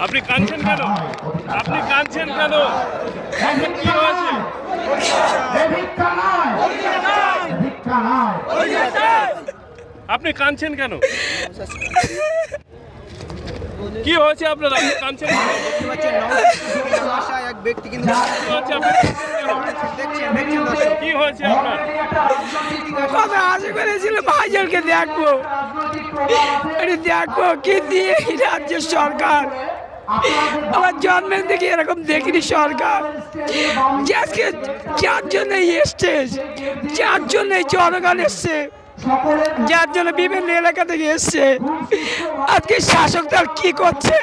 আপনি কাঁদছেন কেন? আপনি কাঁদছেন কেন? কি হয়েছে? আপনি কাঁদছেন কেন? কি হয়েছে আপনার? আপনি কাঁদছেন কি হয়েছে আপনার? কথা আশা করেছিল ভাইজনকে দেখবো, দেখবো কি দিয়ে রাজ্যের সরকার আমার জন্মের থেকে এরকম দেখিনি সরকার। আজকে যার জন্য এসছে, যার জন্য জনগণ এসছে, যার জন্য বিভিন্ন এলাকা থেকে এসছে, আজকে শাসক দল কি করছে?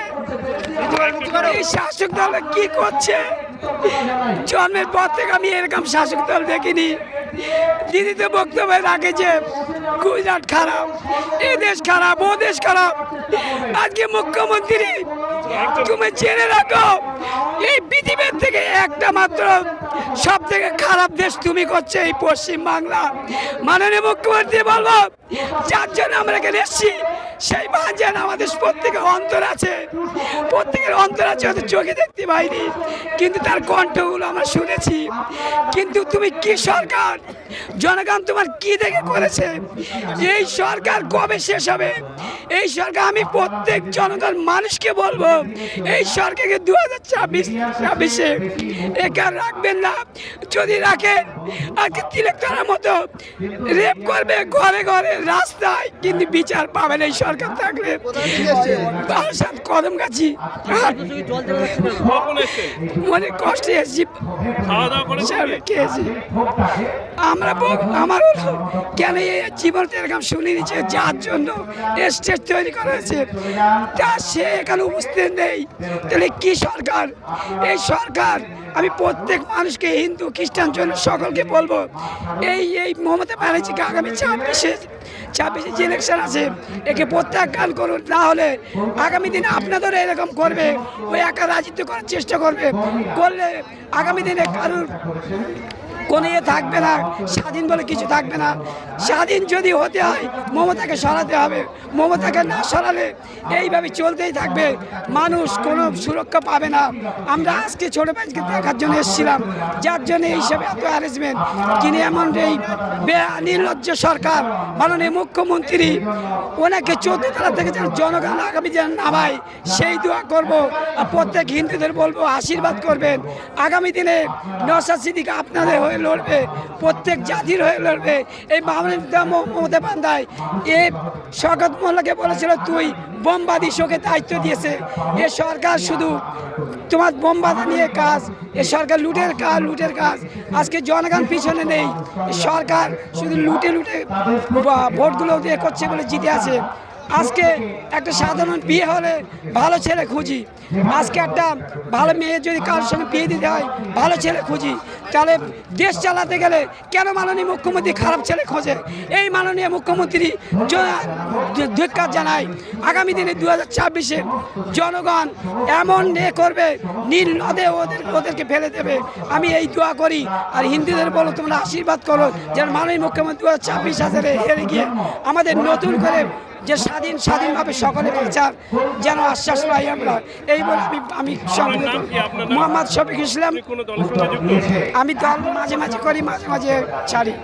এই শাসক দল কি করছে? জন্মের পর থেকে আমি এরকম শাসক দল দেখিনি। দিদি তো বক্তব্য রাখে যে গুজরাট খারাপ, এ দেশ খারাপ, ও দেশ খারাপ। আজকে মুখ্যমন্ত্রী তুমি জেনে রাখো, এই পৃথিবীর থেকে একটা মাত্র সব থেকে খারাপ দেশ তুমি করছে এই পশ্চিম বাংলা। মাননীয় মুখ্যমন্ত্রী বলবো, যার জন্য আমরা এখানে এসেছি সেই ভাইজান আমাদের প্রত্যেকের অন্তর আছে, প্রত্যেকের অন্তর আছে, হয়তো চোখে দেখতে পাইনি কিন্তু তার কণ্ঠগুলো আমরা শুনেছি। কিন্তু তুমি কি সরকার? জনগণ তোমার কি দেখে করেছে? এই সরকার কবে শেষ হবে? এই সরকার, আমি প্রত্যেক জনগণ মানুষকে বলবো, এই সরকারকে 2026-26-এ একা রাখবেন না। যদি রাখেন আজকে তিলকতলার মতো রেপ করবে ঘরে ঘরে রাস্তায়, কিন্তু বিচার পাবেন এই সরকার থাকলে। বারাসাত কদমগাছি অনেক কষ্টে এসেছি, খেয়েছি আমরা। আমার কেন এই জীবনটা এরকম শুনে নিচ্ছে, যার জন্য স্টেজ তৈরি করা হয়েছে তা সে এখানে উপস্থিত নেই, তাহলে কি সরকার? এই সরকার, আমি প্রত্যেক মানুষকে, হিন্দু খ্রিস্টান জন্য সকলকে বলবো, এই মমতা ব্যানার্জিকে আগামী 26-এ যে ইলেকশন আছে একে প্রত্যাখ্যান করুন। না হলে আগামী দিনে আপনাদের এরকম করবে, ওই একা রাজত্ব করার চেষ্টা করবে, করলে আগামী দিনে কারোর কোনো ইয়ে থাকবে না, স্বাধীন বলে কিছু থাকবে না। স্বাধীন যদি হতে হয় মমতাকে সরাতে হবে, মমতাকে না সরালে এইভাবে চলতেই থাকবে, মানুষ কোনো সুরক্ষা পাবে না। আমরা আজকে ছোটো ভাইকে দেখার জন্য এসেছিলাম, যার জন্য এই হিসাবে এত অ্যারেঞ্জমেন্ট। কিন্তু এমন এই নির্লজ্জ সরকার, মাননীয় মুখ্যমন্ত্রী ওনাকে 14 তলা থেকে যেন জনগণ আগামী যেন নামায় সেই দোয়া করব। আর প্রত্যেক হিন্দুদের বলবো আশীর্বাদ করবেন। আগামী দিনে নওশাদ সিদ্দিকী আপনাদের হয়ে লড়বে, প্রত্যেক জাতির হয়ে লড়বে। এই মমতা বান্দায় এ শওকত মোল্লাকে বলেছিল তুই বোমবাদী, শোকে দায়িত্ব দিয়েছে। এ সরকার শুধু তোমার বোমবাদী নিয়ে কাজ, এ সরকার লুটের কাজ। আজকে জনগণ পিছনে নেই, সরকার শুধু লুটে ভোটগুলো দিয়ে করছে বলে জিতে আছে। আজকে একটা সাধারণ বিয়ে হলে ভালো ছেলে খুঁজি, আজকে একটা ভালো মেয়ে যদি কারোর সঙ্গে বিয়ে দিতে হয় ভালো ছেলে খুঁজি। তাহলে দেশ চালাতে গেলে কেন মাননীয় মুখ্যমন্ত্রী খারাপ ছেলে খোঁজে? এই মাননীয় মুখ্যমন্ত্রী ধিক্কার জানায়। আগামী দিনে 2026-এ জনগণ এমন করবে, নীল নদে ওদেরকে ফেলে দেবে। আমি এই দোয়া করি। আর হিন্দুদের বলো তোমরা আশীর্বাদ করো যেন মাননীয় মুখ্যমন্ত্রী 2026 হেরে গিয়ে আমাদের নতুন করে যে স্বাধীনভাবে সকলে বাঁচার যেন আশ্বাস পাই আমরা। এই বলে আমি মোহাম্মদ শফিক ইসলাম। আমি দল মাঝে মাঝে করি, মাঝে মাঝে ছাড়ি।